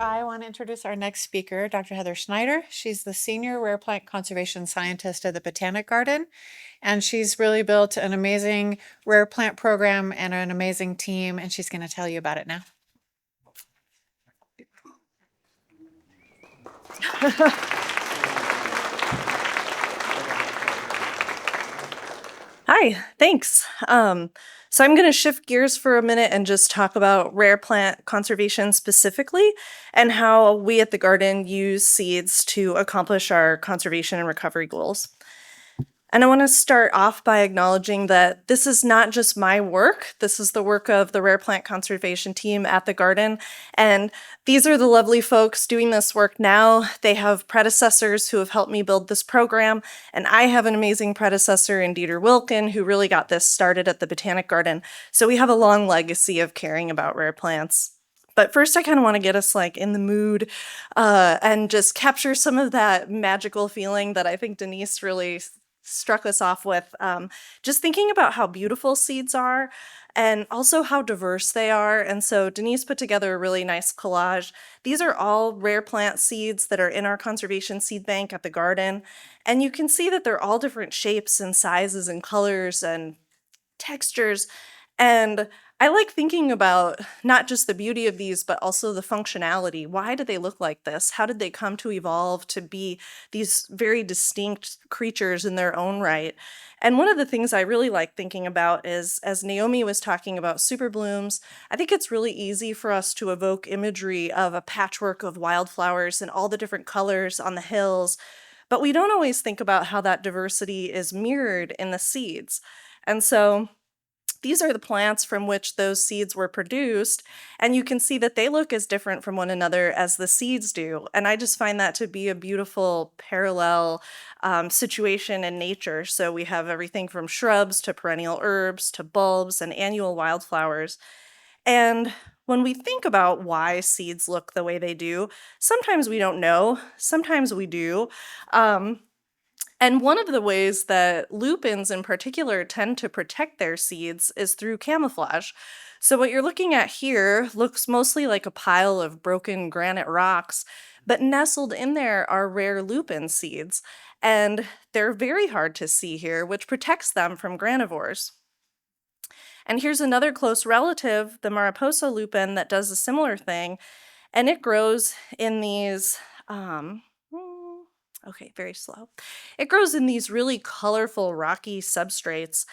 I want to introduce our next speaker, Dr. Heather Schneider. She's the Senior Rare Plant Conservation Scientist at the Botanic Garden, and she's really built an amazing rare plant program and an amazing team, and she's going to tell you about it now. Hi, thanks. So I'm going to shift gears for a minute and just talk about rare plant conservation specifically and how we at the garden use seeds to accomplish our conservation and recovery goals. And I want to start off by acknowledging that this is not just my work. This is the work of the rare plant conservation team at the garden. And these are the lovely folks doing this work now. They have predecessors who have helped me build this program. And I have an amazing predecessor in Dieter Wilken who really got this started at the Botanic Garden. So we have a long legacy of caring about rare plants. But first, I kind of want to get us like in the mood and just capture some of that magical feeling that I think Denise really struck us off with, just thinking about how beautiful seeds are and also how diverse they are. And so Denise put together a really nice collage. These are all rare plant seeds that are in our conservation seed bank at the garden. And you can see that they're all different shapes and sizes and colors and textures. And I like thinking about not just the beauty of these, but also the functionality. Why did they look like this? How did they come to evolve to be these very distinct creatures in their own right? And one of the things I really like thinking about is, as Naomi was talking about super blooms, I think it's really easy for us to evoke imagery of a patchwork of wildflowers and all the different colors on the hills, but we don't always think about how that diversity is mirrored in the seeds. And so these are the plants from which those seeds were produced, and you can see that they look as different from one another as the seeds do. And I just find that to be a beautiful parallel situation in nature. So we have everything from shrubs to perennial herbs to bulbs and annual wildflowers. And when we think about why seeds look the way they do, sometimes we don't know, sometimes we do. And one of the ways that lupins in particular tend to protect their seeds is through camouflage. So what you're looking at here looks mostly like a pile of broken granite rocks, but nestled in there are rare lupin seeds. And they're very hard to see here, which protects them from granivores. And here's another close relative, the Mariposa lupin, that does a similar thing. And it grows in these okay, very slow. It grows in these really colorful rocky substrates,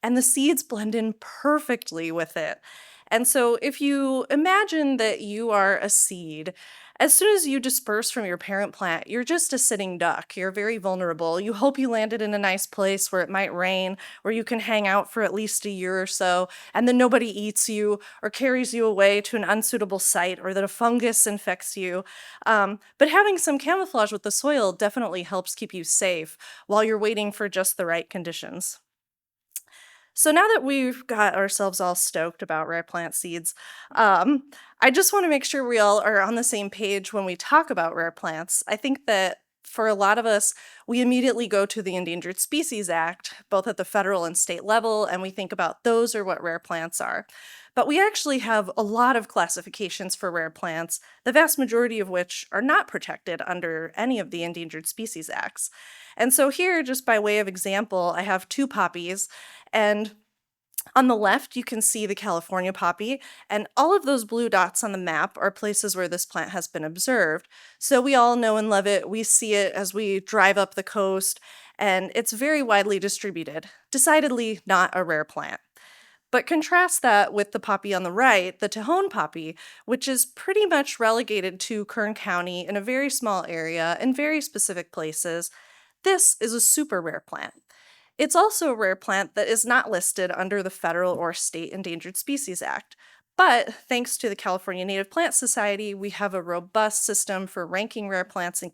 and the seeds blend in perfectly with it. And so if you imagine that you are a seed, as soon as you disperse from your parent plant, you're just a sitting duck. You're very vulnerable. You hope you landed in a nice place where it might rain, where you can hang out for at least a year or so, and then nobody eats you or carries you away to an unsuitable site, or that a fungus infects you. But having some camouflage with the soil definitely helps keep you safe while you're waiting for just the right conditions. So now that we've got ourselves all stoked about rare plant seeds, I just want to make sure we all are on the same page when we talk about rare plants. I think that for a lot of us, we immediately go to the Endangered Species Act, both at the federal and state level, and we think about those are what rare plants are. But we actually have a lot of classifications for rare plants, the vast majority of which are not protected under any of the Endangered Species Acts. And so here, just by way of example, I have two poppies, and on the left, you can see the California poppy, and all of those blue dots on the map are places where this plant has been observed. So we all know and love it. We see it as we drive up the coast, and it's very widely distributed. Decidedly not a rare plant. But contrast that with the poppy on the right, the Tejon poppy, which is pretty much relegated to Kern County in a very small area in very specific places. This is a super rare plant. It's also a rare plant that is not listed under the federal or state Endangered Species Act. But thanks to the California Native Plant Society, we have a robust system for ranking rare plants in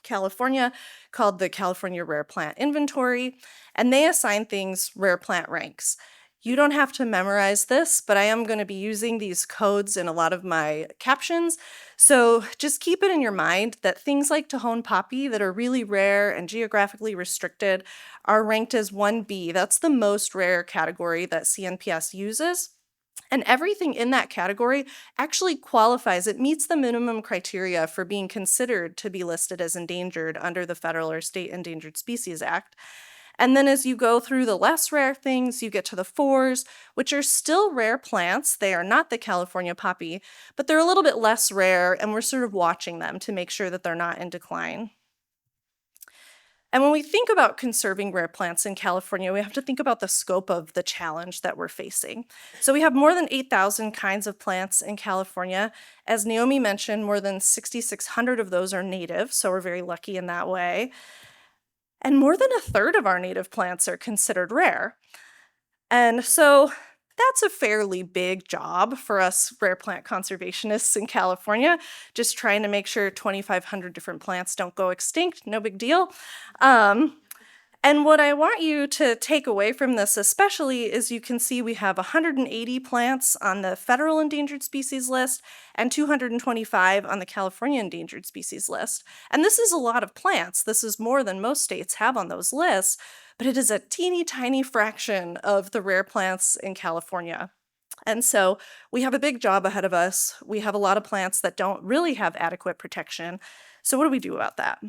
California called the California Rare Plant Inventory, and they assign things rare plant ranks. You don't have to memorize this, but I am going to be using these codes in a lot of my captions. So just keep it in your mind that things like Tejon poppy that are really rare and geographically restricted are ranked as 1B. That's the most rare category that CNPS uses. And everything in that category actually qualifies. It meets the minimum criteria for being considered to be listed as endangered under the Federal or State Endangered Species Act. And then as you go through the less rare things, you get to the fours, which are still rare plants. They are not the California poppy, but they're a little bit less rare, and we're sort of watching them to make sure that they're not in decline. And when we think about conserving rare plants in California, we have to think about the scope of the challenge that we're facing. So we have more than 8,000 kinds of plants in California. As Naomi mentioned, more than 6,600 of those are native, so we're very lucky in that way. And more than a third of our native plants are considered rare. And so that's a fairly big job for us rare plant conservationists in California, just trying to make sure 2,500 different plants don't go extinct, no big deal. And what I want you to take away from this especially is you can see we have 180 plants on the federal endangered species list and 225 on the California endangered species list. And this is a lot of plants. This is more than most states have on those lists, but it is a teeny tiny fraction of the rare plants in California. And so we have a big job ahead of us. We have a lot of plants that don't really have adequate protection. So what do we do about that?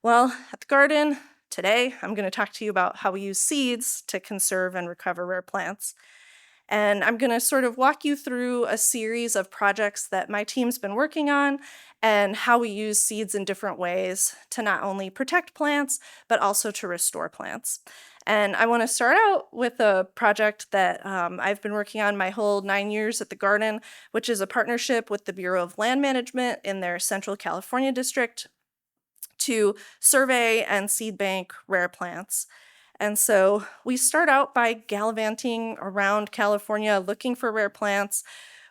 Well, at the garden, today, I'm going to talk to you about how we use seeds to conserve and recover rare plants. And I'm going to sort of walk you through a series of projects that my team's been working on and how we use seeds in different ways to not only protect plants, but also to restore plants. And I want to start out with a project that I've been working on my whole 9 years at the garden, which is a partnership with the Bureau of Land Management in their Central California district to survey and seed bank rare plants. And so we start out by gallivanting around California looking for rare plants.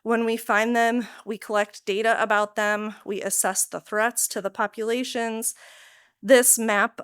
When we find them, we collect data about them, we assess the threats to the populations. This map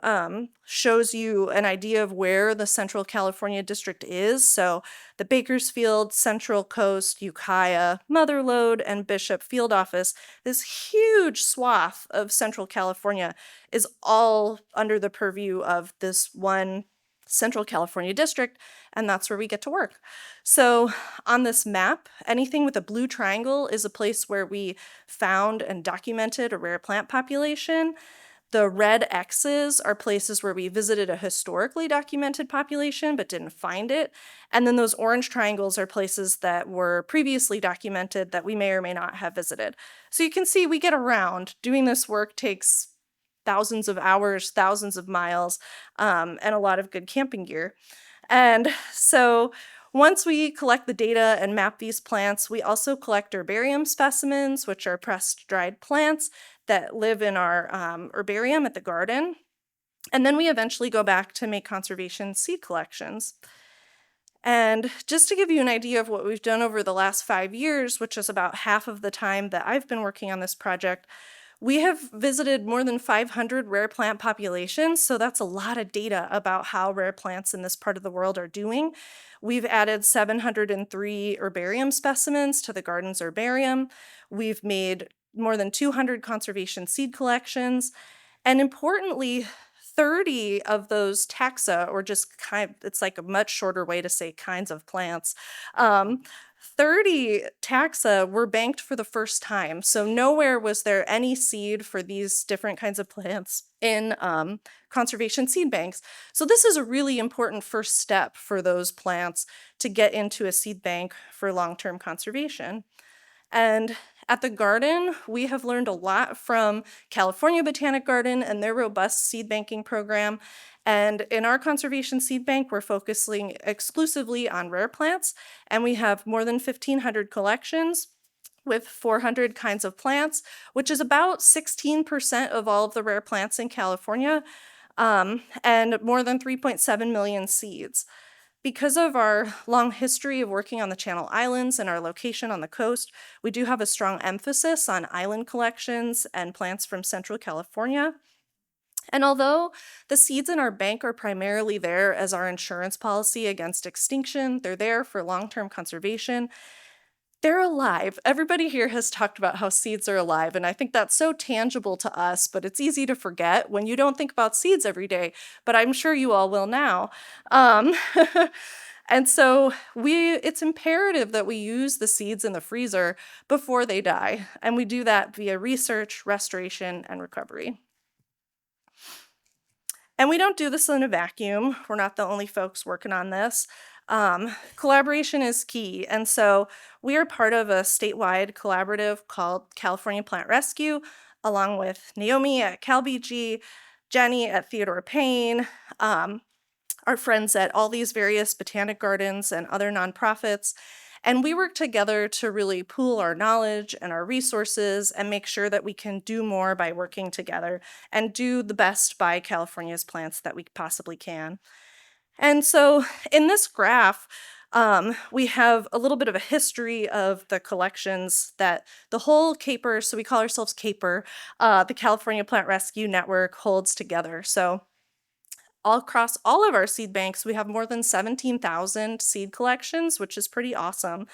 shows you an idea of where the Central California district is. So the Bakersfield, Central Coast, Ukiah, Mother Lode, and Bishop Field Office, this huge swath of Central California is all under the purview of this one Central California district, and that's where we get to work. So on this map, anything with a blue triangle is a place where we found and documented a rare plant population. The red X's are places where we visited a historically documented population but didn't find it. And then those orange triangles are places that were previously documented that we may or may not have visited. So you can see we get around. Doing this work takes thousands of hours, thousands of miles, and a lot of good camping gear. And so once we collect the data and map these plants, we also collect herbarium specimens, which are pressed dried plants that live in our herbarium at the garden. And then we eventually go back to make conservation seed collections. And just to give you an idea of what we've done over the last 5 years, which is about half of the time that I've been working on this project, we have visited more than 500 rare plant populations, so that's a lot of data about how rare plants in this part of the world are doing. We've added 703 herbarium specimens to the garden's herbarium. We've made more than 200 conservation seed collections, and importantly, 30 of those taxa, or just it's like a much shorter way to say kinds of plants, 30 taxa were banked for the first time. So nowhere was there any seed for these different kinds of plants in conservation seed banks. So this is a really important first step for those plants to get into a seed bank for long-term conservation. And at the garden, we have learned a lot from California Botanic Garden and their robust seed banking program. And in our conservation seed bank, we're focusing exclusively on rare plants, and we have more than 1,500 collections with 400 kinds of plants, which is about 16% of all of the rare plants in California, and more than 3.7 million seeds. Because of our long history of working on the Channel Islands and our location on the coast, we do have a strong emphasis on island collections and plants from Central California. And although the seeds in our bank are primarily there as our insurance policy against extinction, they're there for long-term conservation, they're alive. Everybody here has talked about how seeds are alive, and I think that's so tangible to us, but it's easy to forget when you don't think about seeds every day, but I'm sure you all will now. And so it's imperative that we use the seeds in the freezer before they die. And we do that via research, restoration, and recovery. And we don't do this in a vacuum. We're not the only folks working on this. Collaboration is key. And so we are part of a statewide collaborative called California Plant Rescue, along with Naomi at CalBG, Jenny at Theodore Payne, our friends at all these various botanic gardens and other nonprofits. And we work together to really pool our knowledge and our resources and make sure that we can do more by working together and do the best by California's plants that we possibly can. And so in this graph, we have a little bit of a history of the collections that the whole CAPER, so we call ourselves CAPER, the California Plant Rescue Network, holds together. So all across all of our seed banks, we have more than 17,000 seed collections, which is pretty awesome.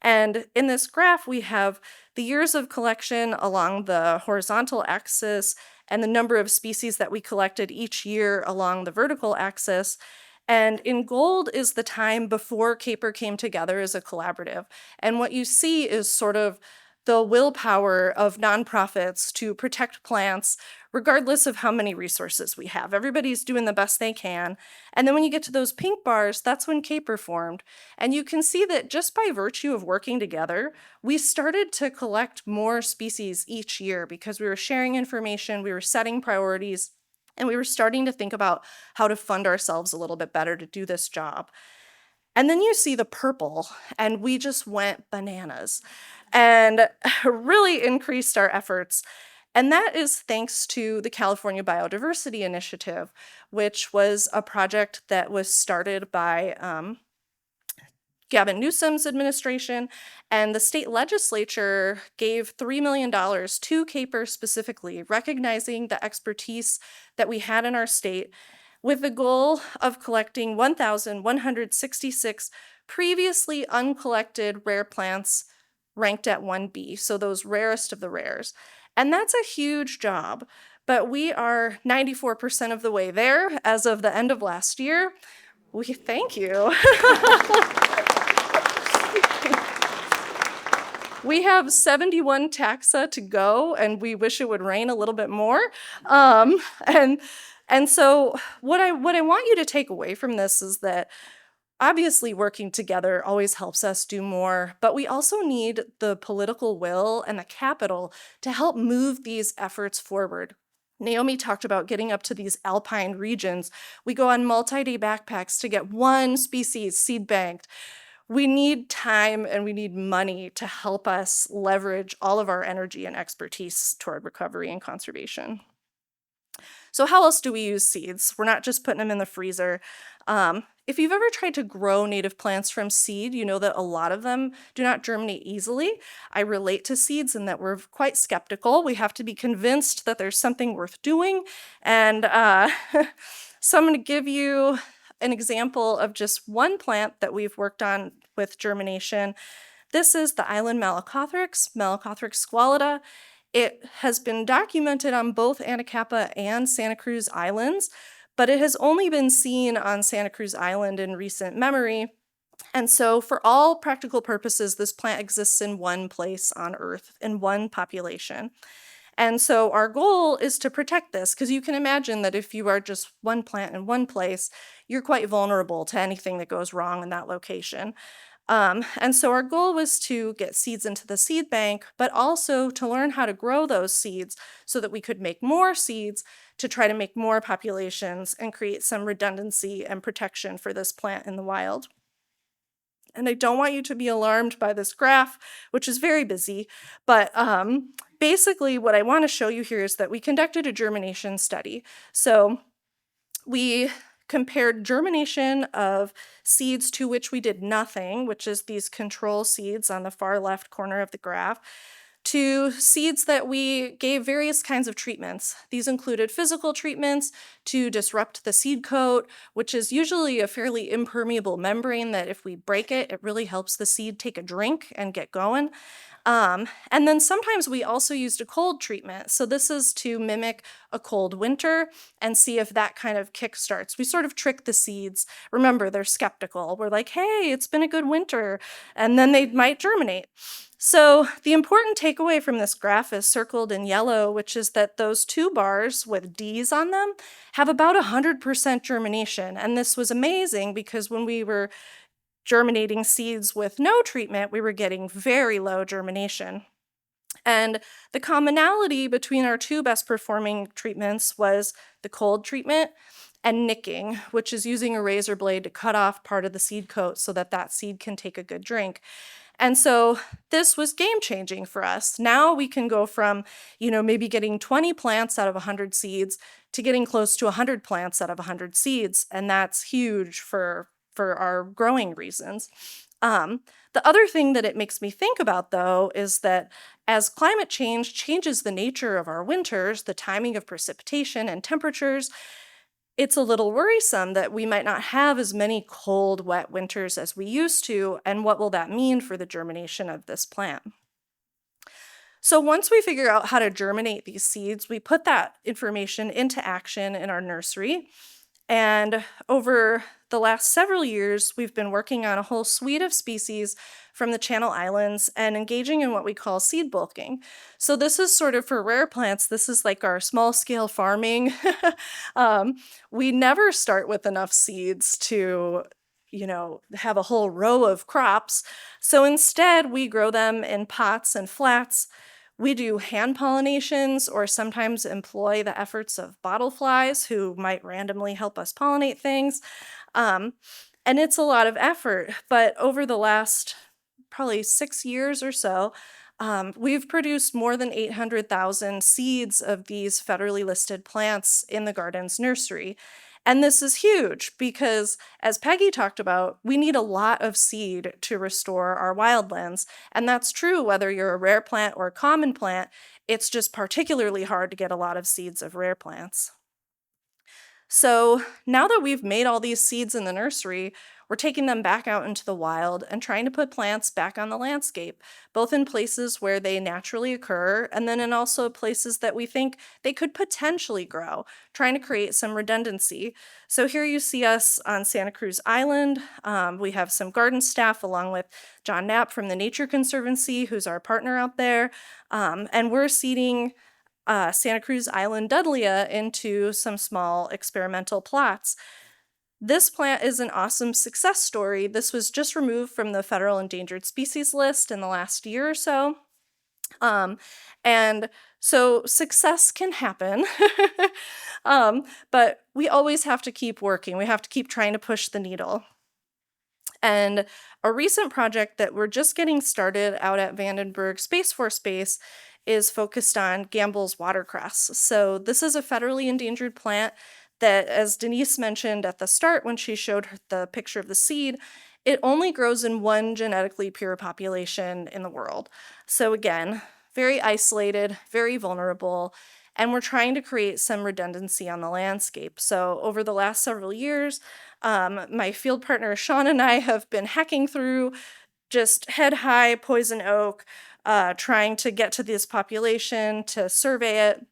And in this graph, we have the years of collection along the horizontal axis and the number of species that we collected each year along the vertical axis. And in gold is the time before CAPER came together as a collaborative. And what you see is sort of the willpower of nonprofits to protect plants, regardless of how many resources we have. Everybody's doing the best they can. And then when you get to those pink bars, that's when CAPER formed. And you can see that just by virtue of working together, we started to collect more species each year because we were sharing information, we were setting priorities, and we were starting to think about how to fund ourselves a little bit better to do this job. And then you see the purple, and we just went bananas and really increased our efforts. And that is thanks to the California Biodiversity Initiative, which was a project that was started by Gavin Newsom's administration, and the state legislature gave $3 million to CAPER specifically, recognizing the expertise that we had in our state, with the goal of collecting 1,166 previously uncollected rare plants ranked at 1B, so those rarest of the rares. And that's a huge job, but we are 94% of the way there as of the end of last year. Thank you. We have 71 taxa to go, and we wish it would rain a little bit more. And so what I want you to take away from this is that obviously working together always helps us do more, but we also need the political will and the capital to help move these efforts forward. Naomi talked about getting up to these alpine regions. We go on multi-day backpacks to get one species seed banked. We need time and we need money to help us leverage all of our energy and expertise toward recovery and conservation. So how else do we use seeds? We're not just putting them in the freezer. If you've ever tried to grow native plants from seed, you know that a lot of them do not germinate easily. I relate to seeds in that we're quite skeptical. We have to be convinced that there's something worth doing. And so I'm going to give you an example of just one plant that we've worked on with germination. This is the island Malacothrix squalida. It has been documented on both Anacapa and Santa Cruz Islands, but it has only been seen on Santa Cruz Island in recent memory. And so for all practical purposes, this plant exists in one place on Earth, in one population. And so our goal is to protect this, because you can imagine that if you are just one plant in one place, you're quite vulnerable to anything that goes wrong in that location. And so our goal was to get seeds into the seed bank, but also to learn how to grow those seeds so that we could make more seeds to try to make more populations and create some redundancy and protection for this plant in the wild. And I don't want you to be alarmed by this graph, which is very busy, but basically what I want to show you here is that we conducted a germination study. So we compared germination of seeds to which we did nothing, which is these control seeds on the far left corner of the graph, to seeds that we gave various kinds of treatments. These included physical treatments to disrupt the seed coat, which is usually a fairly impermeable membrane that if we break it, it really helps the seed take a drink and get going. And then sometimes we also used a cold treatment. So this is to mimic a cold winter and see if that kind of kickstarts. We sort of trick the seeds. Remember, they're skeptical. We're like, hey, it's been a good winter, and then they might germinate. So the important takeaway from this graph is circled in yellow, which is that those two bars with D's on them have about 100% germination. And this was amazing because when we were germinating seeds with no treatment, we were getting very low germination. And the commonality between our two best performing treatments was the cold treatment and nicking, which is using a razor blade to cut off part of the seed coat so that that seed can take a good drink. And so this was game changing for us. Now we can go from, maybe getting 20 plants out of 100 seeds to getting close to 100 plants out of 100 seeds. And that's huge for our growing reasons. The other thing that it makes me think about, though, is that as climate change changes the nature of our winters, the timing of precipitation and temperatures, it's a little worrisome that we might not have as many cold, wet winters as we used to, and what will that mean for the germination of this plant? So once we figure out how to germinate these seeds, we put that information into action in our nursery. And over the last several years, we've been working on a whole suite of species from the Channel Islands and engaging in what we call seed bulking. So this is sort of for rare plants, this is like our small scale farming. We never start with enough seeds to have a whole row of crops. So instead, we grow them in pots and flats. We do hand pollinations or sometimes employ the efforts of bottle flies who might randomly help us pollinate things. And it's a lot of effort, but over the last probably 6 years or so, we've produced more than 800,000 seeds of these federally listed plants in the garden's nursery. And this is huge because, as Peggy talked about, we need a lot of seed to restore our wildlands. And that's true whether you're a rare plant or a common plant. It's just particularly hard to get a lot of seeds of rare plants. So now that we've made all these seeds in the nursery, we're taking them back out into the wild and trying to put plants back on the landscape, both in places where they naturally occur and then in also places that we think they could potentially grow, trying to create some redundancy. So here you see us on Santa Cruz Island. We have some garden staff along with John Knapp from the Nature Conservancy, who's our partner out there, and we're seeding Santa Cruz Island Dudleya into some small experimental plots. This plant is an awesome success story. This was just removed from the federal endangered species list in the last year or so. And so success can happen, but we always have to keep working. We have to keep trying to push the needle. And a recent project that we're just getting started out at Vandenberg Space Force Base is focused on Gamble's watercress. So this is a federally endangered plant that, as Denise mentioned at the start when she showed the picture of the seed, it only grows in one genetically pure population in the world. So again, very isolated, very vulnerable, and we're trying to create some redundancy on the landscape. So over the last several years, my field partner Sean and I have been hacking through just head-high poison oak, trying to get to this population, to survey it.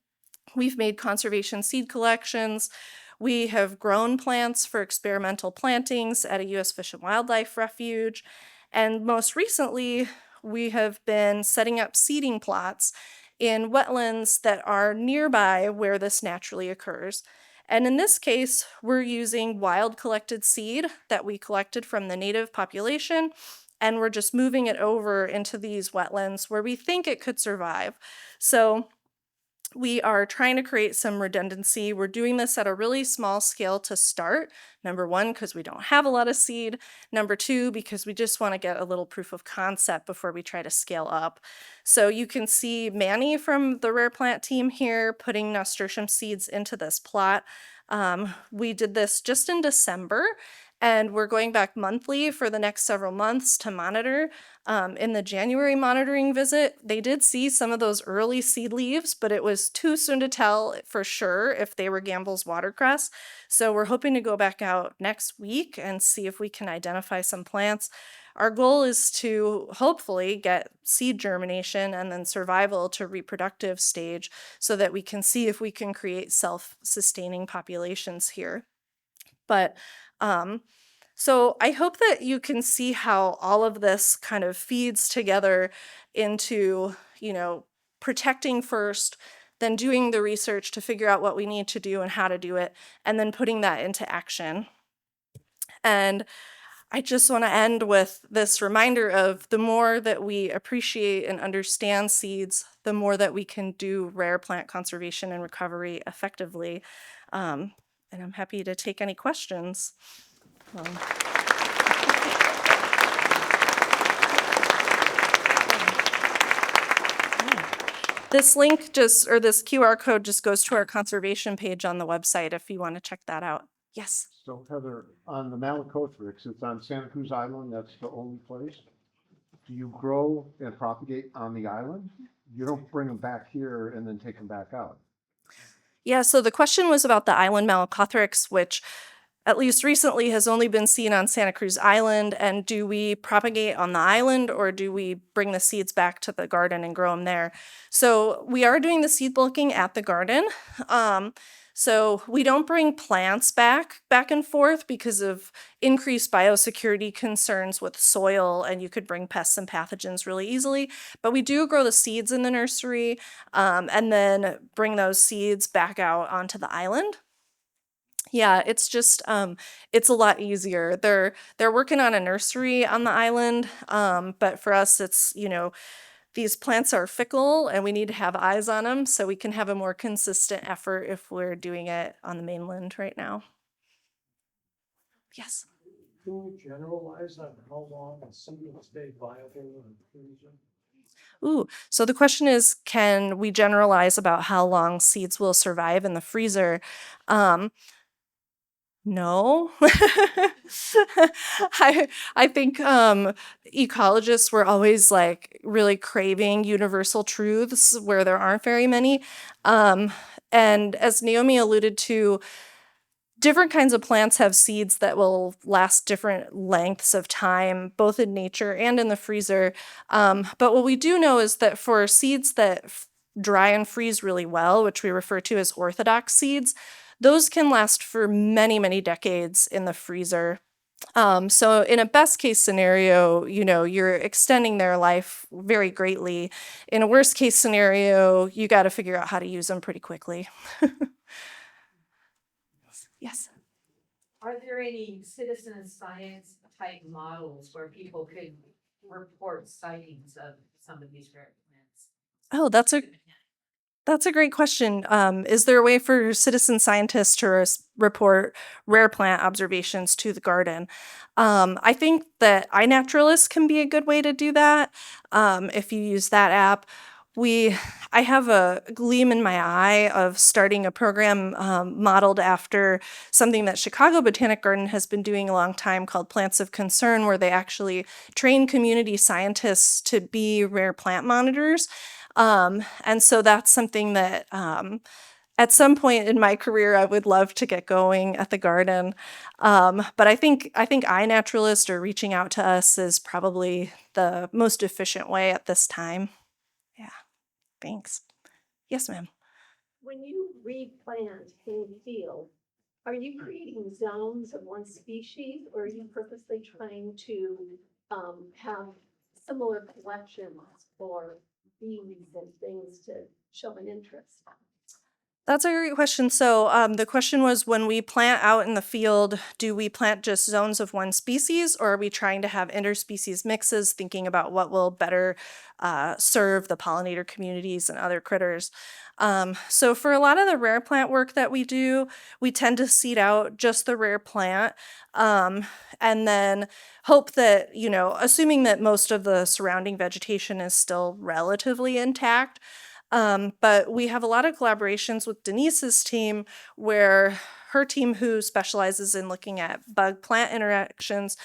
We've made conservation seed collections. We have grown plants for experimental plantings at a U.S. Fish and Wildlife Refuge. And most recently, we have been setting up seeding plots in wetlands that are nearby where this naturally occurs. And in this case, we're using wild collected seed that we collected from the native population, and we're just moving it over into these wetlands where we think it could survive. So we are trying to create some redundancy. We're doing this at a really small scale to start. Number one, because we don't have a lot of seed. Number two, because we just want to get a little proof of concept before we try to scale up. So you can see Manny from the Rare Plant team here putting nasturtium seeds into this plot. We did this just in December, and we're going back monthly for the next several months to monitor. In the January monitoring visit, they did see some of those early seed leaves, but it was too soon to tell for sure if they were Gamble's watercress. So we're hoping to go back out next week and see if we can identify some plants. Our goal is to hopefully get seed germination and then survival to reproductive stage so that we can see if we can create self-sustaining populations here. But so I hope that you can see how all of this kind of feeds together into, protecting first, then doing the research to figure out what we need to do and how to do it, and then putting that into action. And I just want to end with this reminder of the more that we appreciate and understand seeds, the more that we can do rare plant conservation and recovery effectively. And I'm happy to take any questions. This link or this QR code just goes to our conservation page on the website if you want to check that out. Yes. So Heather, on the Malacothrix, it's on Santa Cruz Island, that's the only place. Do you grow and propagate on the island? You don't bring them back here and then take them back out? Yeah, so the question was about the island Malacothrix, which at least recently has only been seen on Santa Cruz Island. And do we propagate on the island or do we bring the seeds back to the garden and grow them there? So we are doing the seed bulking at the garden. So we don't bring plants back and forth because of increased biosecurity concerns with soil, and you could bring pests and pathogens really easily. But we do grow the seeds in the nursery and then bring those seeds back out onto the island. Yeah, it's just it's a lot easier. They're working on a nursery on the island, but for us, it's these plants are fickle and we need to have eyes on them so we can have a more consistent effort if we're doing it on the mainland right now. Yes. Can you generalize on how long a seed will stay viable in the freezer? Ooh, so the question is, can we generalize about how long seeds will survive in the freezer? No. I think ecologists were always like really craving universal truths where there aren't very many. And as Naomi alluded to, different kinds of plants have seeds that will last different lengths of time, both in nature and in the freezer. But what we do know is that for seeds that dry and freeze really well, which we refer to as orthodox seeds, those can last for many, many decades in the freezer. So in a best case scenario, you're extending their life very greatly. In a worst case scenario, you got to figure out how to use them pretty quickly. Yes. Are there any citizen science type models where people could report sightings of some of these rare plants? Oh, that's a great question. Is there a way for citizen scientists to report rare plant observations to the garden? I think that iNaturalist can be a good way to do that if you use that app. I have a gleam in my eye of starting a program modeled after something that Chicago Botanic Garden has been doing a long time called Plants of Concern, where they actually train community scientists to be rare plant monitors. And so that's something that at some point in my career, I would love to get going at the garden. But I think iNaturalist or reaching out to us is probably the most efficient way at this time. Yeah, thanks. Yes, ma'am. When you replant in a field, are you creating zones of one species, or are you purposely trying to have similar collections for bees and things to show an interest? That's a great question. So the question was, when we plant out in the field, do we plant just zones of one species, or are we trying to have interspecies mixes, thinking about what will better serve the pollinator communities and other critters? So for a lot of the rare plant work that we do, we tend to seed out just the rare plant and then hope that, assuming that most of the surrounding vegetation is still relatively intact. But we have a lot of collaborations with Denise's team where her team, who specializes in looking at bug-plant interactions,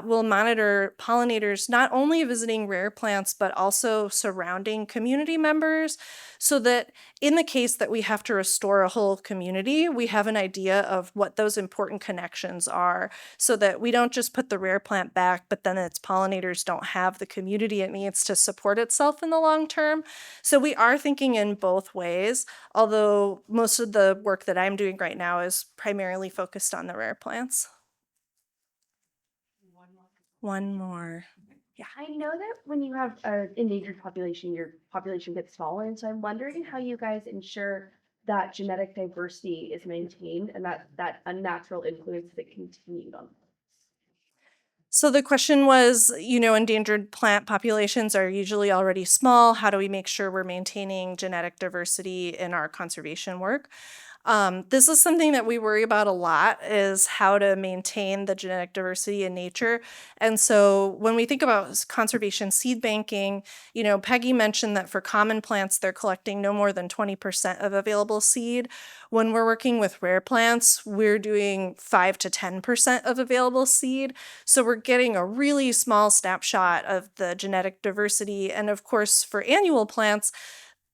will monitor pollinators not only visiting rare plants, but also surrounding community members, so that in the case that we have to restore a whole community, we have an idea of what those important connections are, so that we don't just put the rare plant back, but then its pollinators don't have the community it needs to support itself in the long term. So we are thinking in both ways, although most of the work that I'm doing right now is primarily focused on the rare plants. One more. I know that when you have an endangered population, your population gets smaller, and so I'm wondering how you guys ensure that genetic diversity is maintained and that unnatural influence is continued on. So the question was, endangered plant populations are usually already small. How do we make sure we're maintaining genetic diversity in our conservation work? This is something that we worry about a lot, is how to maintain the genetic diversity in nature. And so when we think about conservation seed banking, Peggy mentioned that for common plants, they're collecting no more than 20% of available seed. When we're working with rare plants, we're doing 5 to 10% of available seed. So we're getting a really small snapshot of the genetic diversity. And of course, for annual plants,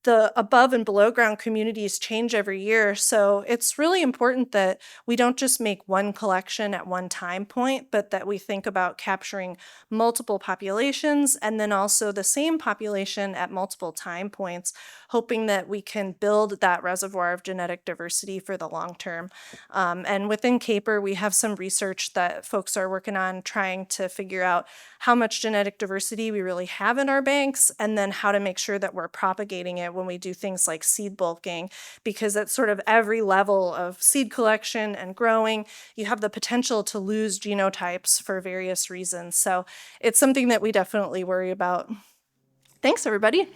the above and below ground communities change every year. So it's really important that we don't just make one collection at one time point, but that we think about capturing multiple populations and then also the same population at multiple time points, hoping that we can build that reservoir of genetic diversity for the long term. And within CAPER, we have some research that folks are working on trying to figure out how much genetic diversity we really have in our banks, and then how to make sure that we're propagating it when we do things like seed bulking, because at sort of every level of seed collection and growing, you have the potential to lose genotypes for various reasons. So it's something that we definitely worry about. Thanks, everybody.